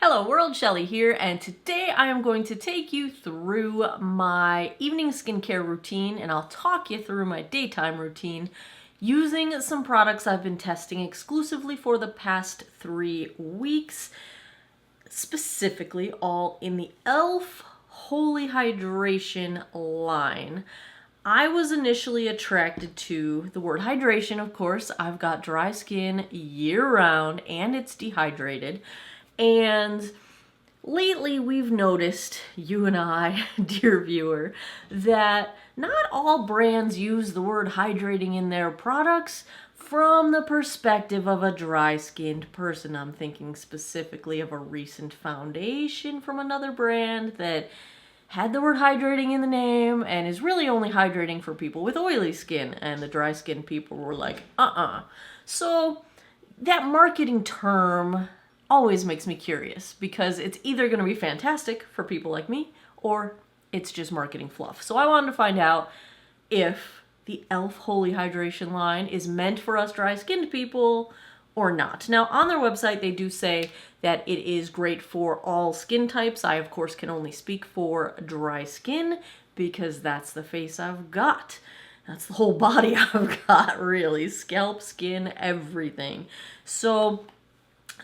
Hello world, Shelly here, and today I am going to take you through my evening skincare routine, and I'll talk you through my daytime routine using some products I've been testing exclusively for the past 3 weeks, specifically all in the e.l.f. Holy Hydration line. I was initially attracted to the word hydration, of course. I've got dry skin year-round and it's dehydrated. And lately we've noticed, you and I, dear viewer, that not all brands use the word hydrating in their products from the perspective of a dry-skinned person. I'm thinking specifically of a recent foundation from another brand that had the word hydrating in the name and is really only hydrating for people with oily skin, and the dry skin people were like, So that marketing term always makes me curious because it's either going to be fantastic for people like me or it's just marketing fluff. So I wanted to find out if the e.l.f. Holy Hydration line is meant for us dry-skinned people or not. Now, on their website, they do say that it is great for all skin types. I, of course, can only speak for dry skin because that's the face I've got. That's the whole body I've got, really. Scalp, skin, everything. So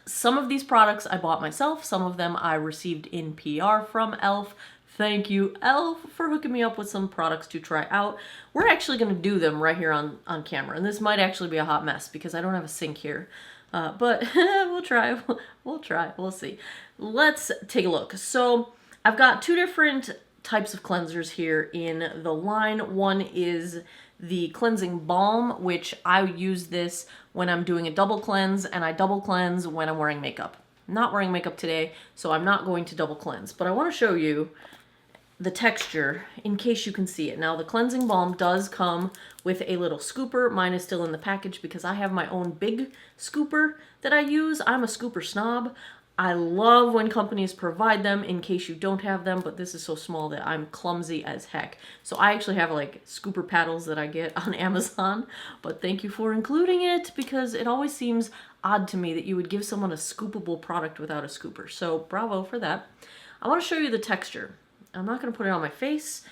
some of these products I bought myself. Some of them I received in PR from e.l.f. Thank you, e.l.f., for hooking me up with some products to try out. We're actually going to do them right here on camera, and this might actually be a hot mess because I don't have a sink here. But we'll try. We'll see. Let's take a look. So I've got 2 different types of cleansers here in the line. One is the cleansing balm, which I use this when I'm doing a double cleanse, and I double cleanse when I'm wearing makeup. I'm not wearing makeup today, so I'm not going to double cleanse, but I want to show you the texture in case you can see it. Now, the cleansing balm does come with a little scooper. Mine is still in the package because I have my own big scooper that I use. I'm a scooper snob. I love when companies provide them in case you don't have them, but this is so small that I'm clumsy as heck. So I actually have like scooper paddles that I get on Amazon, but thank you for including it because it always seems odd to me that you would give someone a scoopable product without a scooper. So bravo for that. I want to show you the texture. I'm not going to put it on my face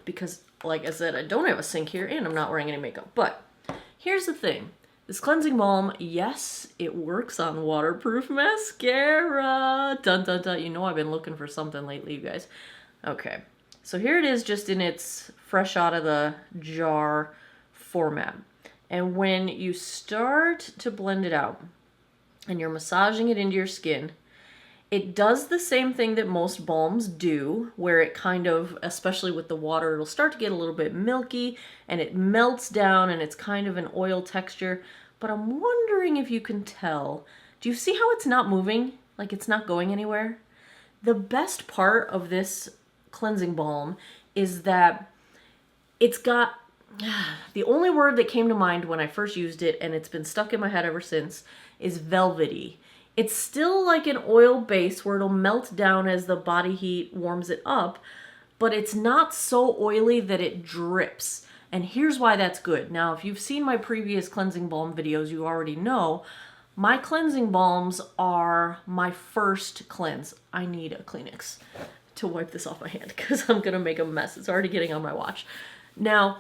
because, like I said, I don't have a sink here and I'm not wearing any makeup. But here's the thing. This cleansing balm, yes, it works on waterproof mascara. Dun, dun, dun. You know I've been looking for something lately, you guys. Okay, so here it is just in its fresh out of the jar format. And when you start to blend it out and you're massaging it into your skin, it does the same thing that most balms do, where it kind of, especially with the water, it'll start to get a little bit milky and it melts down and it's kind of an oil texture. But I'm wondering if you can tell. Do you see how it's not moving? Like it's not going anywhere? The best part of this cleansing balm is that it's got, the only word that came to mind when I first used it, and it's been stuck in my head ever since, is velvety. It's still like an oil base where it'll melt down as the body heat warms it up, but it's not so oily that it drips. And here's why that's good. Now, if you've seen my previous cleansing balm videos, you already know my cleansing balms are my first cleanse. I need a Kleenex to wipe this off my hand because I'm going to make a mess. It's already getting on my watch. Now,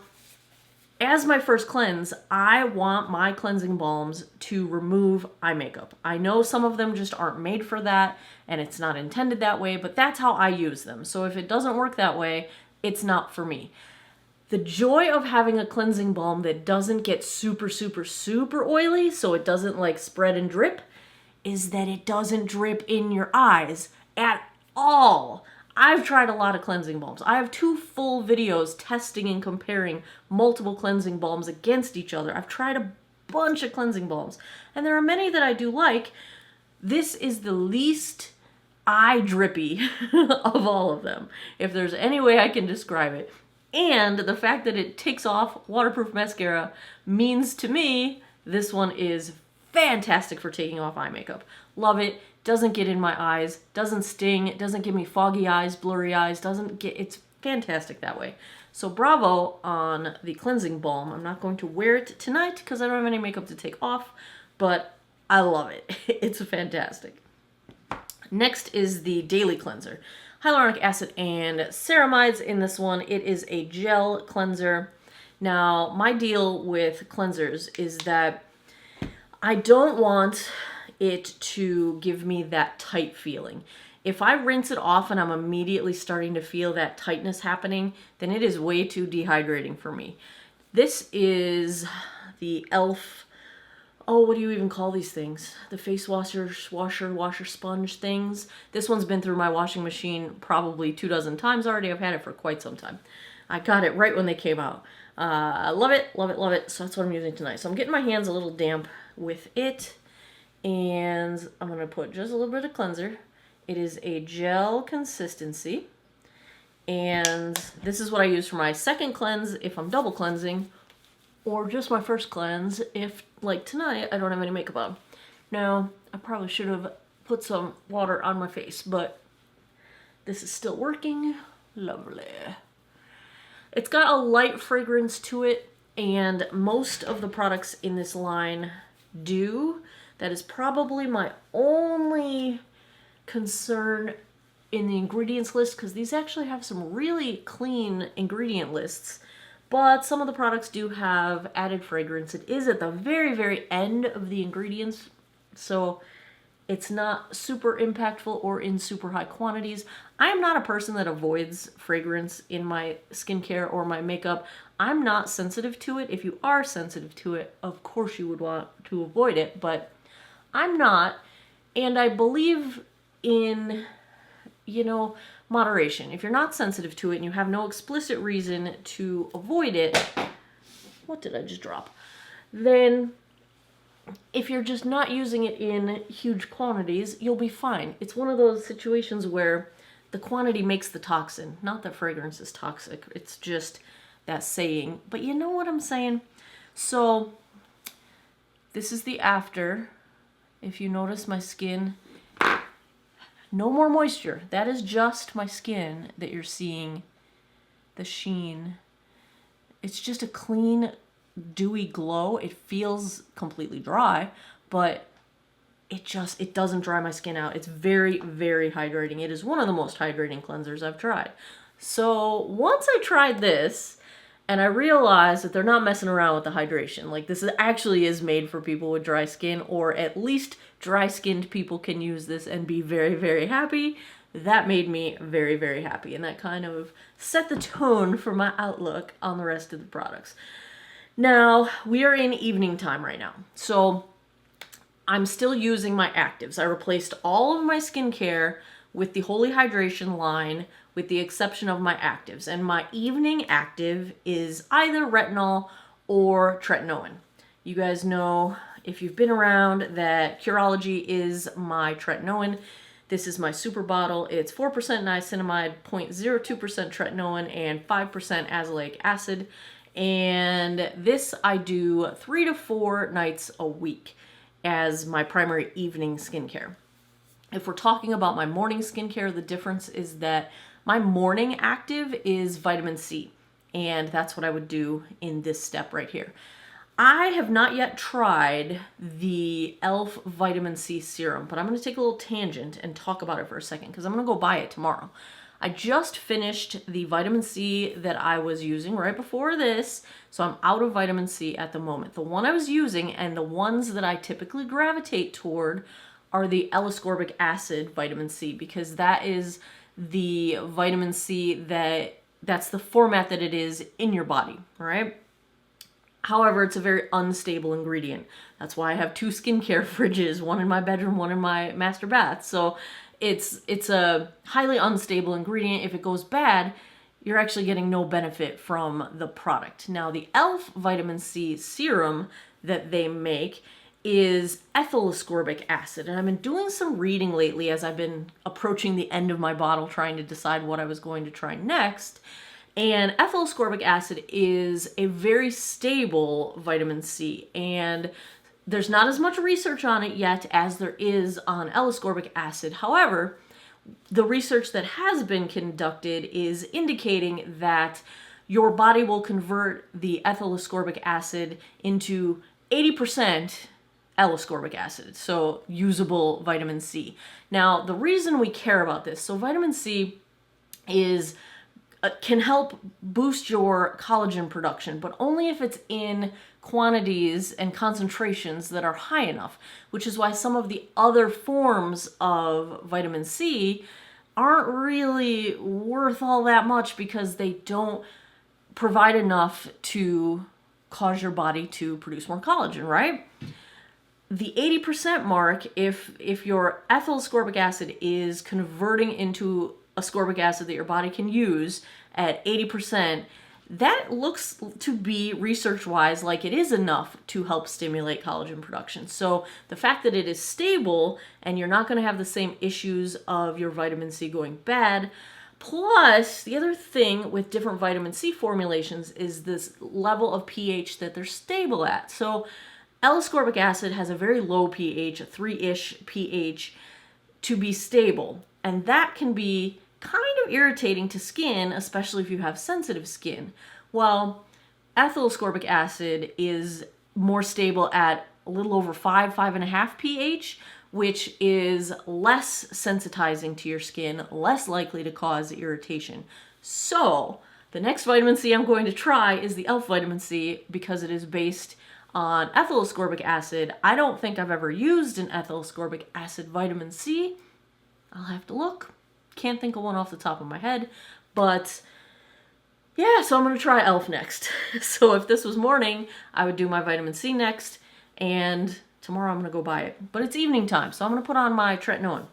as my first cleanse, I want my cleansing balms to remove eye makeup. I know some of them just aren't made for that, and it's not intended that way, but that's how I use them. So if it doesn't work that way, it's not for me. The joy of having a cleansing balm that doesn't get super, super, super oily, so it doesn't like spread and drip, is that it doesn't drip in your eyes at all. I've tried a lot of cleansing balms. I have 2 full videos testing and comparing multiple cleansing balms against each other. I've tried a bunch of cleansing balms, and there are many that I do like. This is the least eye drippy of all of them, if there's any way I can describe it. And the fact that it takes off waterproof mascara means to me this one is fantastic for taking off eye makeup. Love it. Doesn't get in my eyes, doesn't sting, it doesn't give me foggy eyes, blurry eyes, it's fantastic that way. So bravo on the cleansing balm. I'm not going to wear it tonight because I don't have any makeup to take off, but I love it. It's fantastic. Next is the Daily Cleanser. Hyaluronic acid and ceramides in this one. It is a gel cleanser. Now, my deal with cleansers is that I don't want it to give me that tight feeling. If I rinse it off and I'm immediately starting to feel that tightness happening, then it is way too dehydrating for me. This is the Elf, oh, what do you even call these things? The face washer sponge things. This one's been through my washing machine probably 24 times already. I've had it for quite some time. I got it right when they came out. I love it, love it, love it. So that's what I'm using tonight. So I'm getting my hands a little damp with it. And I'm going to put just a little bit of cleanser. It is a gel consistency. And this is what I use for my second cleanse if I'm double cleansing. Or just my first cleanse if, like tonight, I don't have any makeup on. Now, I probably should have put some water on my face, but this is still working. Lovely. It's got a light fragrance to it, and most of the products in this line do. That is probably my only concern in the ingredients list, because these actually have some really clean ingredient lists. But some of the products do have added fragrance. It is at the very, very end of the ingredients, so it's not super impactful or in super high quantities. I am not a person that avoids fragrance in my skincare or my makeup. I'm not sensitive to it. If you are sensitive to it, of course you would want to avoid it, but I'm not. And I believe in, moderation. If you're not sensitive to it and you have no explicit reason to avoid it, what did I just drop? Then if you're just not using it in huge quantities, you'll be fine. It's one of those situations where the quantity makes the toxin. Not that fragrance is toxic. It's just that saying. But you know what I'm saying? So this is the after. If you notice my skin, no more moisture. That is just my skin that you're seeing the sheen. It's just a clean, dewy glow. It feels completely dry, but it doesn't dry my skin out. It's very, very hydrating. It is one of the most hydrating cleansers I've tried. So once I tried this, and I realized that they're not messing around with the hydration. Like, this actually is made for people with dry skin, or at least dry-skinned people can use this and be very, very happy. That made me very, very happy, and that kind of set the tone for my outlook on the rest of the products. Now, we are in evening time right now, so I'm still using my actives. I replaced all of my skincare with the Holy Hydration line, with the exception of my actives. And my evening active is either retinol or tretinoin. You guys know, if you've been around, that Curology is my tretinoin. This is my super bottle. It's 4% niacinamide, 0.02% tretinoin, and 5% azelaic acid. And this I do 3 to 4 nights a week as my primary evening skincare. If we're talking about my morning skincare, the difference is that my morning active is vitamin C, and that's what I would do in this step right here. I have not yet tried the Elf Vitamin C Serum, but I'm going to take a little tangent and talk about it for a second, because I'm going to go buy it tomorrow. I just finished the vitamin C that I was using right before this, so I'm out of vitamin C at the moment. The one I was using and the ones that I typically gravitate toward are the L-ascorbic acid vitamin C, because that is the vitamin C that's the format that it is in your body, right? However, it's a very unstable ingredient. That's why I have 2 skincare fridges, one in my bedroom, one in my master bath. So it's a highly unstable ingredient. If it goes bad, you're actually getting no benefit from the product. Now, the Elf Vitamin C Serum that they make is ethyl ascorbic acid. And I've been doing some reading lately as I've been approaching the end of my bottle, trying to decide what I was going to try next. And ethyl ascorbic acid is a very stable vitamin C, and there's not as much research on it yet as there is on L-ascorbic acid. However, the research that has been conducted is indicating that your body will convert the ethyl ascorbic acid into 80% L-ascorbic acid, so usable vitamin C. Now, the reason we care about this, so vitamin C is can help boost your collagen production, but only if it's in quantities and concentrations that are high enough, which is why some of the other forms of vitamin C aren't really worth all that much, because they don't provide enough to cause your body to produce more collagen, right? The 80% mark, if your ethyl ascorbic acid is converting into ascorbic acid that your body can use at 80%, that looks to be research-wise like it is enough to help stimulate collagen production. So the fact that it is stable and you're not going to have the same issues of your vitamin C going bad. Plus, the other thing with different vitamin C formulations is this level of pH that they're stable at. So L-ascorbic acid has a very low pH, a 3-ish pH, to be stable. And that can be kind of irritating to skin, especially if you have sensitive skin. While ethyl ascorbic acid is more stable at a little over 5.5 pH, which is less sensitizing to your skin, less likely to cause irritation. So the next vitamin C I'm going to try is the elf vitamin C, because it is based on ethyl ascorbic acid. I don't think I've ever used an ethyl ascorbic acid vitamin C. I'll have to look. Can't think of one off the top of my head, but yeah, so I'm going to try elf next. So if this was morning, I would do my vitamin C next, and tomorrow I'm going to go buy it. But it's evening time, so I'm going to put on my tretinoin.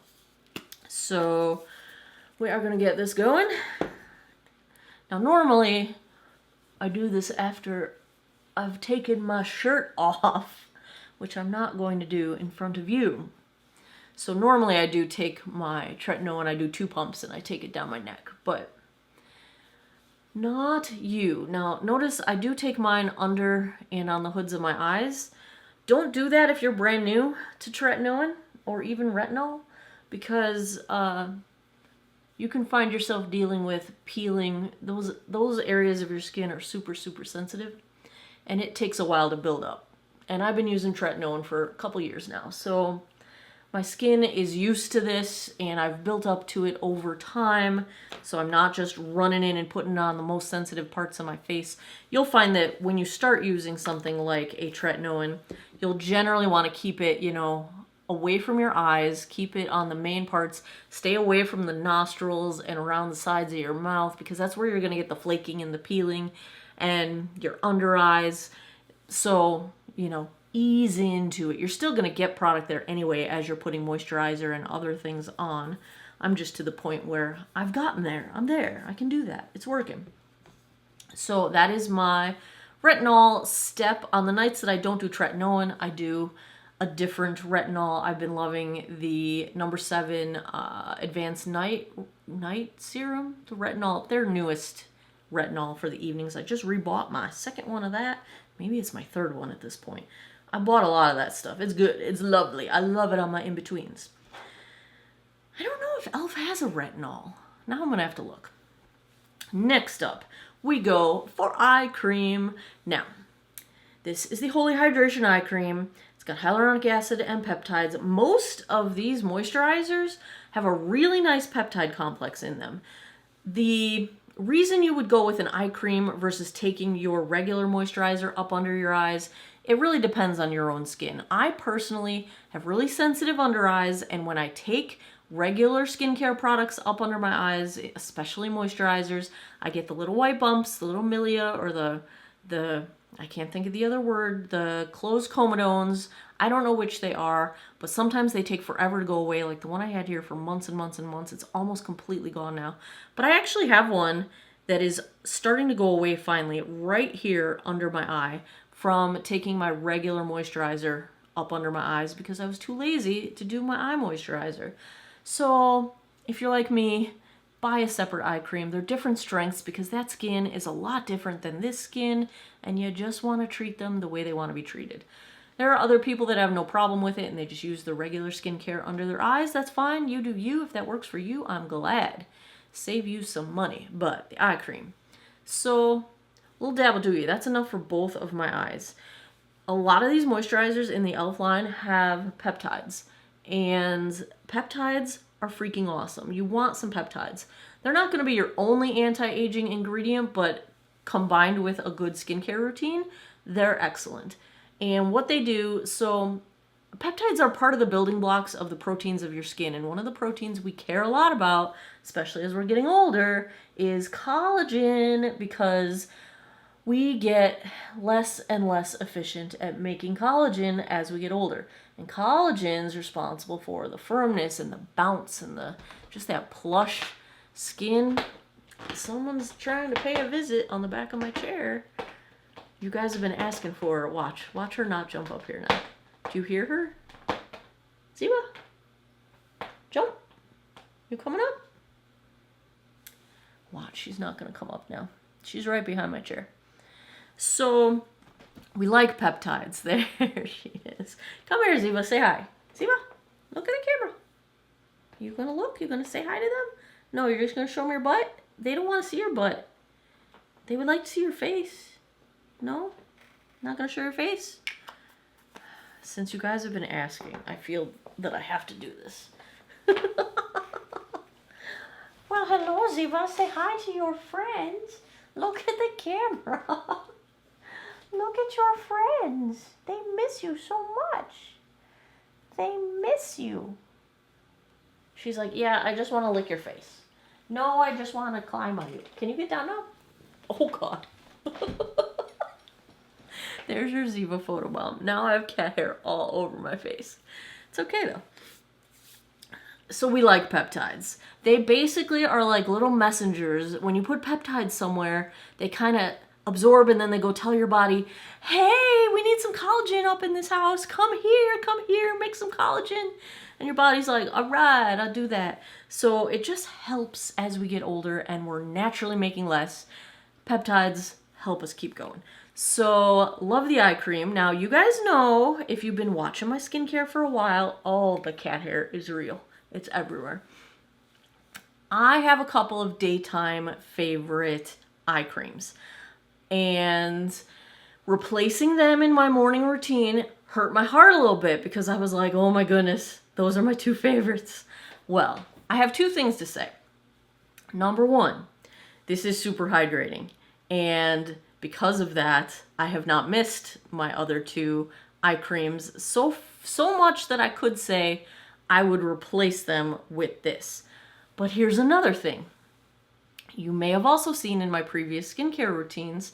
So we are going to get this going. Now normally I do this after I've taken my shirt off, which I'm not going to do in front of you. So normally I do take my tretinoin, I do 2 pumps and I take it down my neck, but not you. Now notice I do take mine under and on the hoods of my eyes. Don't do that if you're brand new to tretinoin or even retinol, because you can find yourself dealing with peeling. Those areas of your skin are super sensitive, and it takes a while to build up. And I've been using tretinoin for a couple years now, so my skin is used to this, and I've built up to it over time, so I'm not just running in and putting it on the most sensitive parts of my face. You'll find that when you start using something like a tretinoin, you'll generally want to keep it, away from your eyes, keep it on the main parts, stay away from the nostrils and around the sides of your mouth, because that's where you're going to get the flaking and the peeling, and your under eyes. So, ease into it. You're still going to get product there anyway as you're putting moisturizer and other things on. I'm just to the point where I've gotten there. I'm there. I can do that. It's working. So that is my retinol step. On the nights that I don't do tretinoin, I do a different retinol. I've been loving the No. 7 Advanced Night Serum, the retinol, their newest retinol for the evenings. I just rebought my second one of that. Maybe it's my third one at this point. I bought a lot of that stuff. It's good. It's lovely. I love it on my in-betweens. I don't know if Elf has a retinol. Now I'm going to have to look. Next up, we go for eye cream. Now, this is the Holy Hydration Eye Cream. It's got hyaluronic acid and peptides. Most of these moisturizers have a really nice peptide complex in them. The reason you would go with an eye cream versus taking your regular moisturizer up under your eyes, it really depends on your own skin. I personally have really sensitive under eyes, and when I take regular skincare products up under my eyes, especially moisturizers, I get the little white bumps, the little milia, or the I can't think of the other word, the closed comedones. I don't know which they are, but sometimes they take forever to go away, like the one I had here for months and months and months. It's almost completely gone now. But I actually have one that is starting to go away finally, right here under my eye, from taking my regular moisturizer up under my eyes because I was too lazy to do my eye moisturizer. So if you're like me, buy a separate eye cream. They're different strengths because that skin is a lot different than this skin, and you just want to treat them the way they want to be treated. There are other people that have no problem with it and they just use the regular skincare under their eyes. That's fine. You do you. If that works for you, I'm glad. Save you some money. But the eye cream. So, little dab will do you. That's enough for both of my eyes. a lot of these moisturizers in the e.l.f. line have peptides, and peptides are freaking awesome. You want some peptides. They're not going to be your only anti-aging ingredient, but combined with a good skincare routine, they're excellent. And what they do, so peptides are part of the building blocks of the proteins of your skin, and one of the proteins we care a lot about, especially as we're getting older, is collagen, because we get less and less efficient at making collagen as we get older. And collagen is responsible for the firmness and the bounce and the just that plush skin. Someone's trying to pay a visit on the back of my chair. You guys have been asking for her. Watch her not jump up here now. Do you hear her? Ziva? Jump. You coming up? Watch, she's not going to come up now. She's right behind my chair. So, we like peptides. There she is. Come here, Ziva. Say hi. Ziva, look at the camera. You going to look? You going to say hi to them? No, you're just going to show them your butt? They don't want to see your butt. They would like to see your face. No? Not going to show your face? Since you guys have been asking, I feel that I have to do this. Well, hello, Ziva. Say hi to your friends. Look at the camera. Look at your friends. They miss you so much. They miss you. She's like, yeah, I just want to lick your face. No, I just want to climb on you. Can you get down now? Oh, God. There's your Ziva photo bomb. Now I have cat hair all over my face. It's okay, though. So we like peptides. They basically are like little messengers. When you put peptides somewhere, they kind of absorb and then they go tell your body, hey, we need some collagen up in this house. Come here, make some collagen. And your body's like, all right, I'll do that. So it just helps as we get older and we're naturally making less. Peptides help us keep going. So, love the eye cream. Now, you guys know, if you've been watching my skincare for a while, oh, the cat hair is real. It's everywhere. I have a couple of daytime favorite eye creams. And replacing them in my morning routine hurt my heart a little bit because I was like, oh my goodness, those are my two favorites. Well, I have two things to say. Number one, this is super hydrating. And because of that, I have not missed my other two eye creams so much that I could say I would replace them with this. But here's another thing. You may have also seen in my previous skincare routines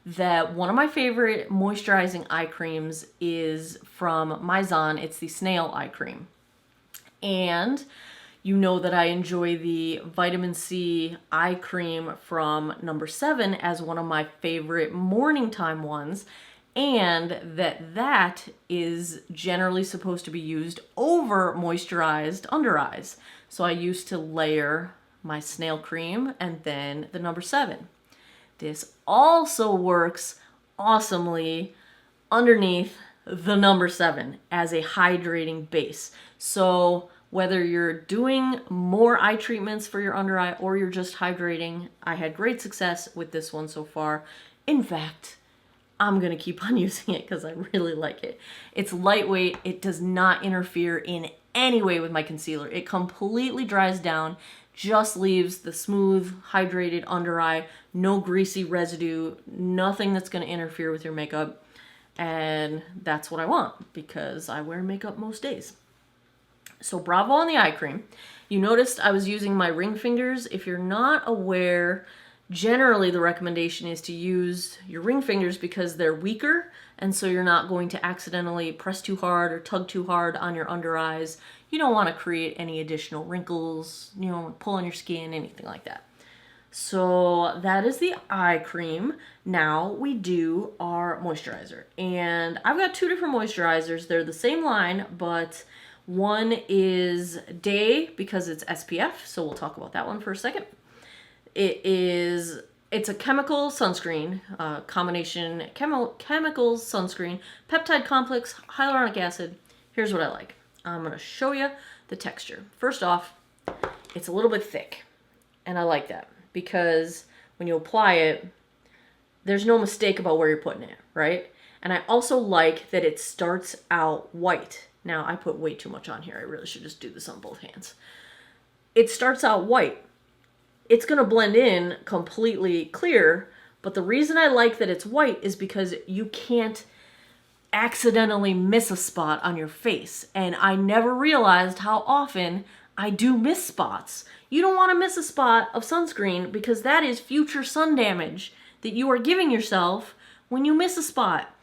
that one of my favorite moisturizing eye creams is from Mizon. It's the Snail Eye Cream. And you know that I enjoy the Vitamin C Eye Cream from number 7 as one of my favorite morning time ones, and that is generally supposed to be used over moisturized under eyes. So I used to layer my snail cream and then the number 7. This also works awesomely underneath the number 7 as a hydrating base. So whether you're doing more eye treatments for your under eye or you're just hydrating, I had great success with this one so far. In fact, I'm going to keep on using it because I really like it. It's lightweight. It does not interfere in any way with my concealer. It completely dries down, just leaves the smooth, hydrated under eye, no greasy residue, nothing that's going to interfere with your makeup. And that's what I want because I wear makeup most days. So bravo on the eye cream. You noticed I was using my ring fingers. If you're not aware, generally the recommendation is to use your ring fingers because they're weaker, and so you're not going to accidentally press too hard or tug too hard on your under eyes. You don't want to create any additional wrinkles, pull on your skin, anything like that. So that is the eye cream. Now we do our moisturizer. And I've got two different moisturizers. They're the same line, but one is day because it's SPF, so we'll talk about that one for a second. It's a chemical sunscreen, combination chemicals sunscreen, peptide complex, hyaluronic acid. Here's what I like. I'm going to show you the texture. First off, it's a little bit thick, and I like that because when you apply it, there's no mistake about where you're putting it, right? And I also like that it starts out white. Now, I put way too much on here. I really should just do this on both hands. It starts out white. It's going to blend in completely clear, but the reason I like that it's white is because you can't accidentally miss a spot on your face. And I never realized how often I do miss spots. You don't want to miss a spot of sunscreen because that is future sun damage that you are giving yourself when you miss a spot.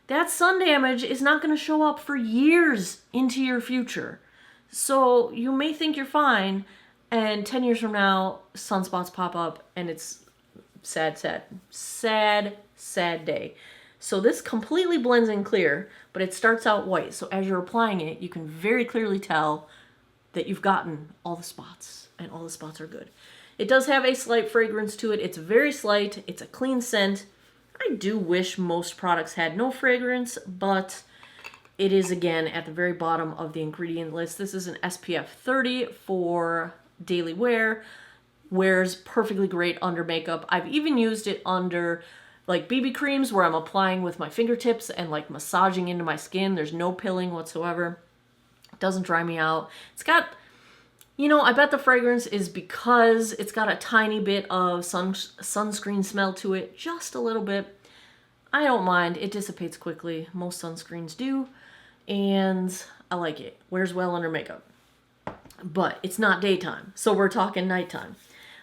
That sun damage is not going to show up for years into your future. So you may think you're fine, and 10 years from now, sunspots pop up, and it's sad day. So this completely blends in clear, but it starts out white. So as you're applying it, you can very clearly tell that you've gotten all the spots, and all the spots are good. It does have a slight fragrance to it. It's very slight. It's a clean scent. I do wish most products had no fragrance, but it is, again, at the very bottom of the ingredient list. This is an SPF 30 for daily wear. Wears perfectly great under makeup. I've even used it under like BB creams where I'm applying with my fingertips and like massaging into my skin. There's no pilling whatsoever. It doesn't dry me out. It's got, you know, I bet the fragrance is because it's got a tiny bit of sunscreen smell to it, just a little bit. I don't mind. It dissipates quickly. Most sunscreens do, and I like it. Wears well under makeup. But it's not daytime, so we're talking nighttime.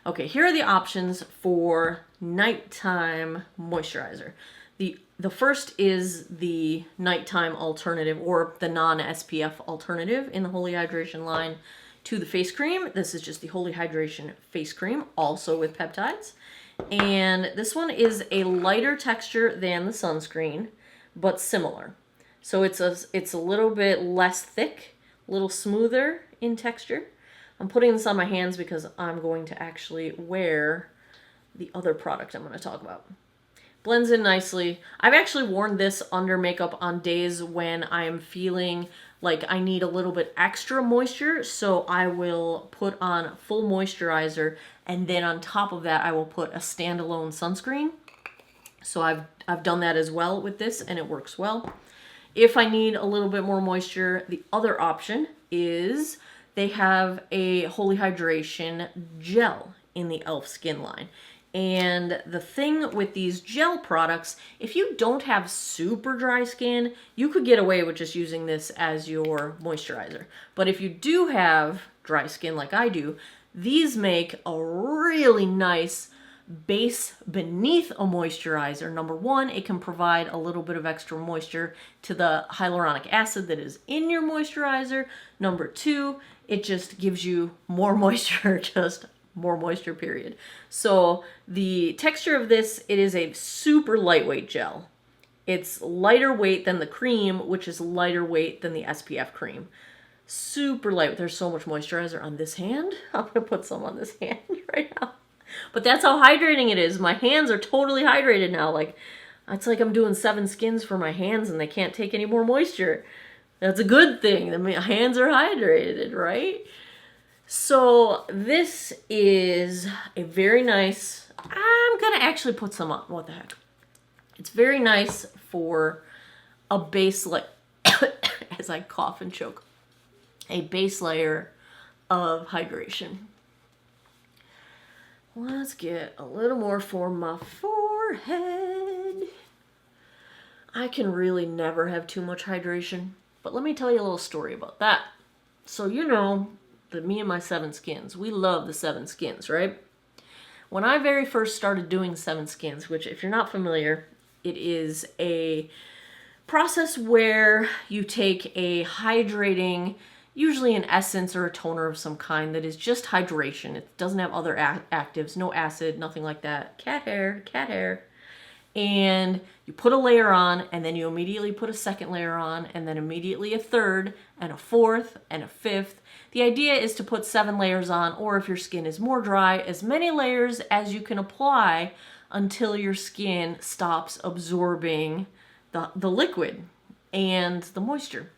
Okay, here are the options for nighttime moisturizer. The first is the nighttime alternative, or the non-SPF alternative in the Holy Hydration line to the face cream. This is just the Holy Hydration face cream, also with peptides. And this one is a lighter texture than the sunscreen, but similar. So it's a little bit less thick, a little smoother in texture. I'm putting this on my hands because I'm going to actually wear the other product I'm going to talk about. Blends in nicely. I've actually worn this under makeup on days when I'm feeling like I need a little bit extra moisture, so I will put on full moisturizer, and then on top of that I will put a standalone sunscreen. So I've done that as well with this, and it works well. If I need a little bit more moisture, the other option is they have a Holy Hydration gel in the e.l.f. skin line. And the thing with these gel products, if you don't have super dry skin, you could get away with just using this as your moisturizer. But if you do have dry skin like I do, these make a really nice base beneath a moisturizer. Number one, it can provide a little bit of extra moisture to the hyaluronic acid that is in your moisturizer. Number two, it just gives you more moisture, just more moisture, period. So the texture of this, it is a super lightweight gel. It's lighter weight than the cream, which is lighter weight than the SPF cream. Super light. There's so much moisturizer on this hand. I'm going to put some on this hand right now. But that's how hydrating it is. My hands are totally hydrated now. Like, it's like I'm doing 7 skins for my hands and they can't take any more moisture. That's a good thing. My hands are hydrated, right? So this is a very nice, I'm going to actually put some on. What the heck? It's very nice for a base layer, as I cough and choke, a base layer of hydration. Let's get a little more for my forehead. I can really never have too much hydration, but let me tell you a little story about that. So you know that me and my 7 skins, we love the 7 skins, right? When I very first started doing 7 skins, which if you're not familiar, it is a process where you take a hydrating, usually an essence or a toner of some kind that is just hydration. It doesn't have other actives, no acid, nothing like that. Cat hair. And you put a layer on, and then you immediately put a second layer on, and then immediately a third, and a fourth, and a fifth. The idea is to put 7 layers on, or if your skin is more dry, as many layers as you can apply until your skin stops absorbing the liquid and the moisture.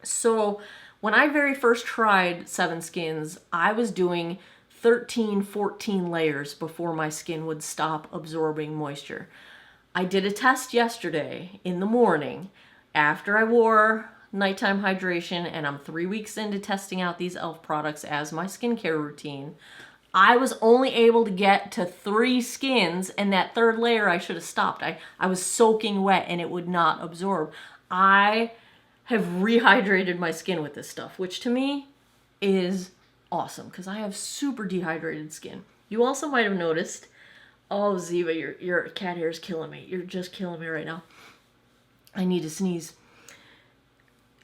So when I very first tried 7 skins, I was doing 13, 14 layers before my skin would stop absorbing moisture. I did a test yesterday in the morning after I wore nighttime hydration, and I'm 3 weeks into testing out these e.l.f. products as my skincare routine. I was only able to get to 3 skins, and that third layer I should have stopped. I was soaking wet and it would not absorb. I have rehydrated my skin with this stuff, which to me is awesome because I have super dehydrated skin. You also might have noticed, oh Ziva, your cat hair is killing me. You're just killing me right now. I need to sneeze.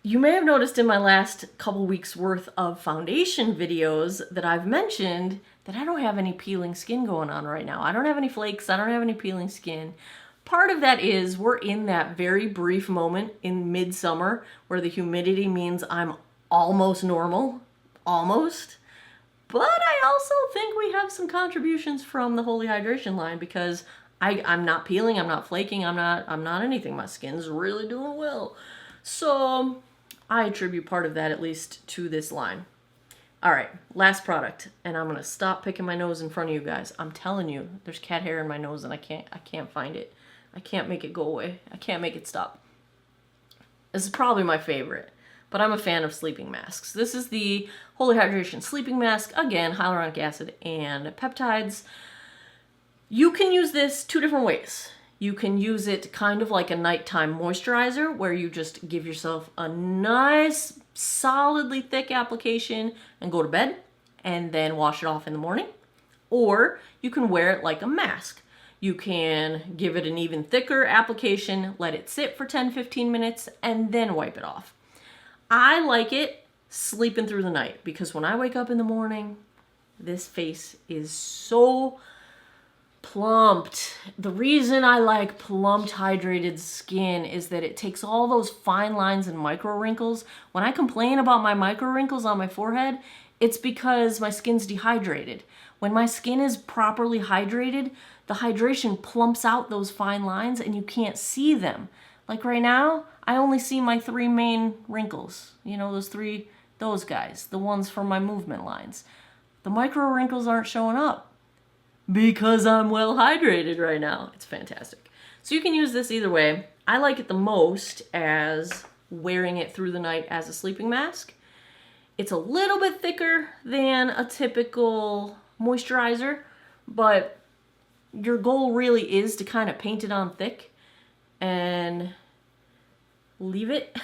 You may have noticed in my last couple weeks worth of foundation videos that I've mentioned that I don't have any peeling skin going on right now. I don't have any flakes. I don't have any peeling skin. Part of that is we're in that very brief moment in midsummer where the humidity means I'm almost normal, almost. But I also think we have some contributions from the Holy Hydration line because I'm not peeling, I'm not flaking, I'm not anything. My skin's really doing well. So I attribute part of that at least to this line. All right, last product, and I'm gonna stop picking my nose in front of you guys. I'm telling you, there's cat hair in my nose and I can't find it. I can't make it go away. I can't make it stop. This is probably my favorite, but I'm a fan of sleeping masks. This is the Holy Hydration Sleeping Mask. Again, hyaluronic acid and peptides. You can use this 2 different ways. You can use it kind of like a nighttime moisturizer where you just give yourself a nice, solidly thick application and go to bed and then wash it off in the morning. Or you can wear it like a mask. You can give it an even thicker application, let it sit for 10-15 minutes, and then wipe it off. I like it sleeping through the night because when I wake up in the morning, this face is so plumped. The reason I like plumped, hydrated skin is that it takes all those fine lines and micro wrinkles. When I complain about my micro wrinkles on my forehead, it's because my skin's dehydrated. When my skin is properly hydrated, the hydration plumps out those fine lines and you can't see them. Like right now, I only see my 3 main wrinkles. You know, those guys, the ones from my movement lines. The micro wrinkles aren't showing up because I'm well hydrated right now. It's fantastic. So you can use this either way. I like it the most as wearing it through the night as a sleeping mask. It's a little bit thicker than a typical moisturizer, but your goal really is to kind of paint it on thick and leave it.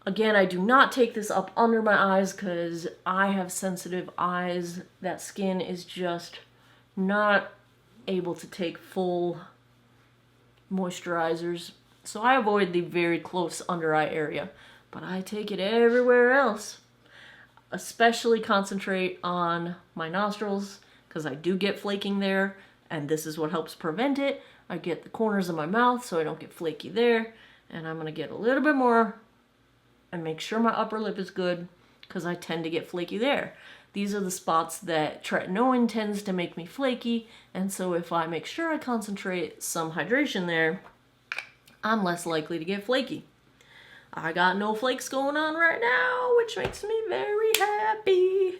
Again, I do not take this up under my eyes because I have sensitive eyes. That skin is just not able to take full moisturizers. So I avoid the very close under eye area, but I take it everywhere else. Especially concentrate on my nostrils because I do get flaking there, and this is what helps prevent it. I get the corners of my mouth so I don't get flaky there, and I'm gonna get a little bit more and make sure my upper lip is good because I tend to get flaky there. These are the spots that tretinoin tends to make me flaky, and so if I make sure I concentrate some hydration there, I'm less likely to get flaky. I got no flakes going on right now, which makes me very happy.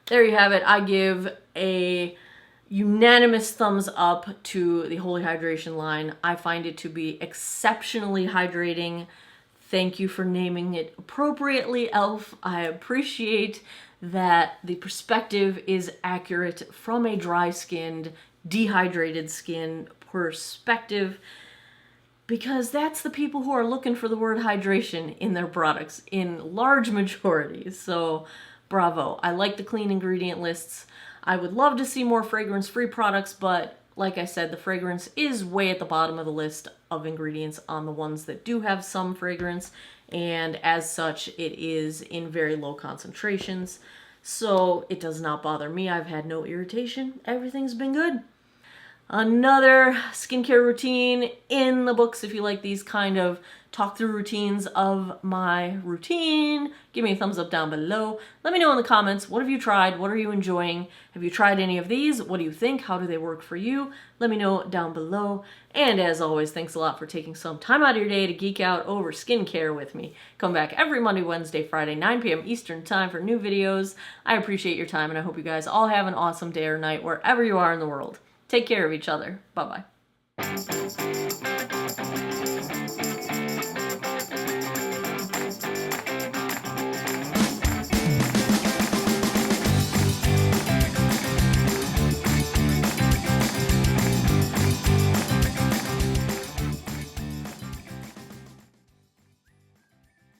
There you have it. I give a unanimous thumbs up to the Holy Hydration line. I find it to be exceptionally hydrating. Thank you for naming it appropriately, e.l.f. I appreciate that the perspective is accurate from a dry-skinned, dehydrated skin perspective, because that's the people who are looking for the word hydration in their products in large majorities. So bravo. I like the clean ingredient lists. I would love to see more fragrance-free products, but like I said, the fragrance is way at the bottom of the list of ingredients on the ones that do have some fragrance, and as such, it is in very low concentrations. So it does not bother me. I've had no irritation. Everything's been good. Another skincare routine in the books if you like these kind of talk through routines of my routine. Give me a thumbs up down below. Let me know in the comments, what have you tried? What are you enjoying? Have you tried any of these? What do you think? How do they work for you? Let me know down below. And as always, thanks a lot for taking some time out of your day to geek out over skincare with me. Come back every Monday, Wednesday, Friday, 9 p.m. Eastern time for new videos. I appreciate your time, and I hope you guys all have an awesome day or night wherever you are in the world. Take care of each other. Bye-bye.